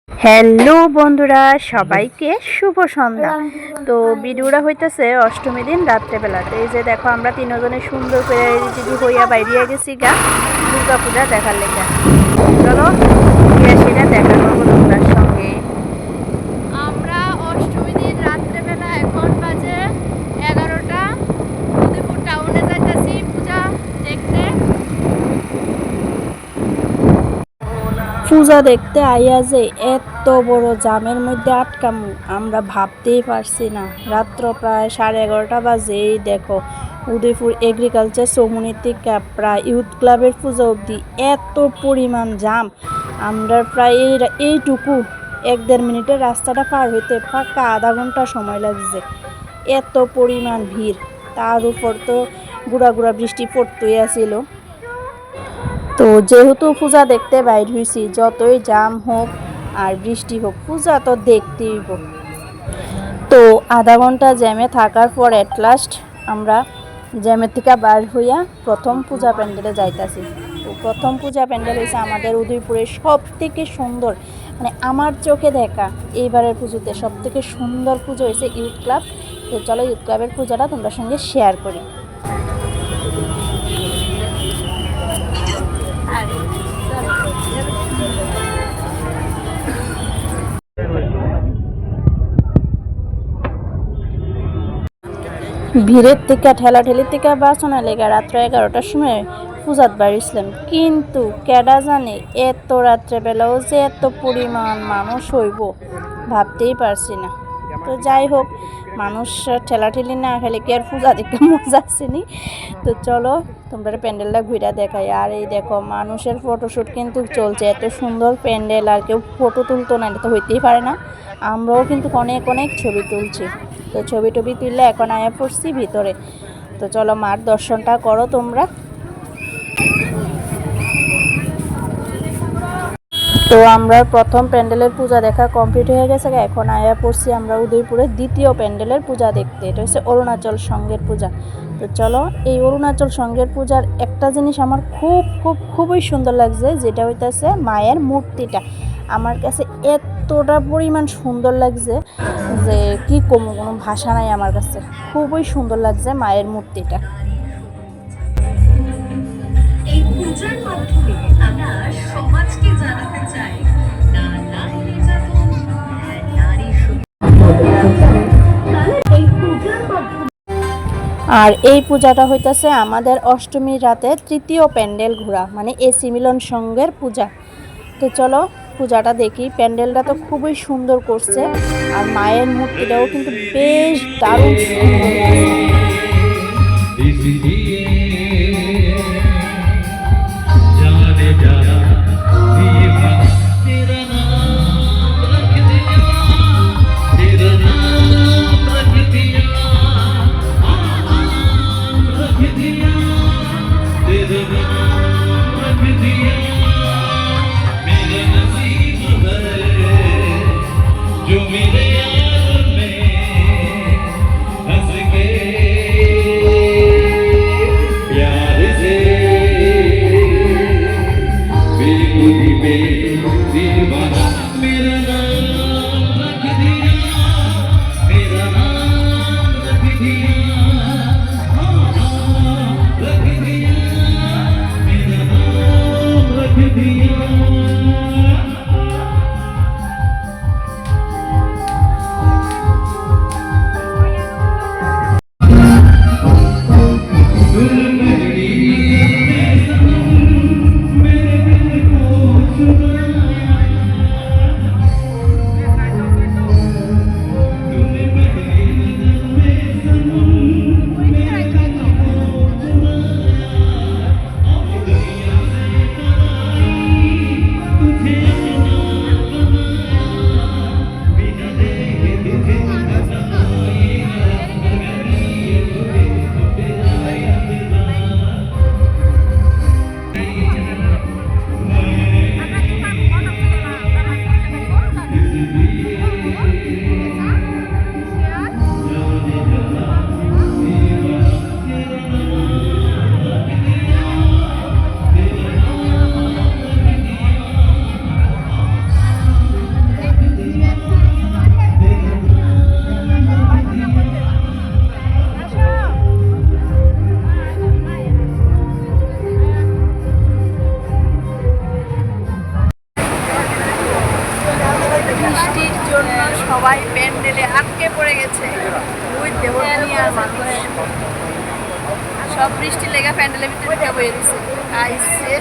Hello বন্ধুরা, সবাইকে শুভ সন্ধ্যা। তো ভিডিওটা হইতেছে অষ্টমী দিন রাত্রেবেলাতে। এই যে দেখো, আমরা তিনজনে সুন্দর করে রেডি হইয়া বাইরিয়া গেছি গা দুর্গা পূজা দেখার লেগে। চলো সেটা দেখা করবো তোমরার সঙ্গে। আমরা অষ্টমী দিন রাত্রেবেলা এখন বাজে 11টা, উদয়পুর টাউনে যাইতেছি পূজা দেখতে। পূজা দেখতে আইয়া যে এত বড় জামের মধ্যে আটকামু আমরা ভাবতেই পারছি না। রাত্র প্রায় 11:30 বাজে। এই দেখো, উদয়পুর এগ্রিকালচার সোমনি থেকে প্রায় ইউথ ক্লাবের পূজা অবধি এত পরিমাণ জাম। আমরা প্রায় এইটুকু 1-1.5 মিনিটের রাস্তাটা পার হইতে পাক্কা আধা ঘন্টা সময় লাগছে। এত পরিমাণ ভিড়, তার উপর তো গুড়া গুড়া বৃষ্টি পড়তেই আসিল। তো যেহেতু পূজা দেখতে বাইর হয়েছি, যতই জাম হোক আর বৃষ্টি হোক পূজা তো দেখতেই হোক। তো আধা ঘন্টা জ্যামে থাকার পর অ্যাট লাস্ট আমরা জ্যামের থেকে বার হইয়া প্রথম পূজা প্যান্ডেলে যাইতাছি। তো প্রথম পূজা প্যান্ডেল হয়েছে আমাদের উদয়পুরের সব থেকে সুন্দর, মানে আমার চোখে দেখা এইবারের পুজোতে সব থেকে সুন্দর পুজো হয়েছে ইউথ ক্লাব। তো চলো ইউথ ক্লাবের পূজাটা তোমরা সঙ্গে শেয়ার করি। ভিড়ের থেকে ঠেলাঠেলির থেকে বাঁচানো লেগে রাত্র 11টার সময় পূজাত বাড়িছিলাম, কিন্তু কেডা জানে এত রাত্রেবেলাও যে এত পরিমাণ মানুষ হইব ভাবতেই পারছি না। তো যাই হোক, মানুষ ঠেলাঠেলি না খেলে কি আর পূজা দেখতে মজা আসেনি। তো চলো তোমরা প্যান্ডেলটা ঘুরে দেখাই। আর এই দেখো, মানুষের ফটোশ্যুট কিন্তু চলছে। এত সুন্দর প্যান্ডেল, আর কেউ ফটো তুলতো না, এটা তো হইতেই পারে না। আমরাও কিন্তু অনেক অনেক ছবি তুলছি। তো ছবি টবি তুললে এখন আয়া পড়ছি ভিতরে। তো চলো মার দর্শনটা করো তোমরা। তো আমরা প্রথম প্যান্ডেলের পূজা দেখা কমপ্লিট হয়ে গেছে। এখন আয়া পড়ছি আমরা উদয়পুরের দ্বিতীয় প্যান্ডেলের পূজা দেখতে। এটা হচ্ছে অরুণাচল সংঘের পূজা। তো চলো, এই অরুণাচল সংঘের পূজার একটা জিনিস আমার খুবই সুন্দর লাগছে, যেটা হইতেছে মায়ের মূর্তিটা। আমার কাছে এতটা পরিমাণ সুন্দর লাগছে যে কি কমু, কোনো ভাষা নাই আমার কাছে। খুবই সুন্দর লাগছে মায়ের মূর্তিটা। এই পূজার মাধ্যমে আমরা সমাজকে জানাতে চাই না নারী নির্যাতন, নারী আর এই পূজাটা হইতেছে আমাদের অষ্টমীর রাতে তৃতীয় প্যান্ডেল ঘোরা, মানে এসি মিলন সংঘের পূজা। তো চলো পূজাটা দেখি। প্যান্ডেলটা তো খুবই সুন্দর করছে, আর মায়ের মূর্তিটাও কিন্তু বেশ দারুণ সুন্দর। আটকে পড়ে গেছে ওই দেবনিয়ার মানুষ সব বৃষ্টি লেগে প্যান্ডেলের ভিতরে বয়ে দিছে আইসে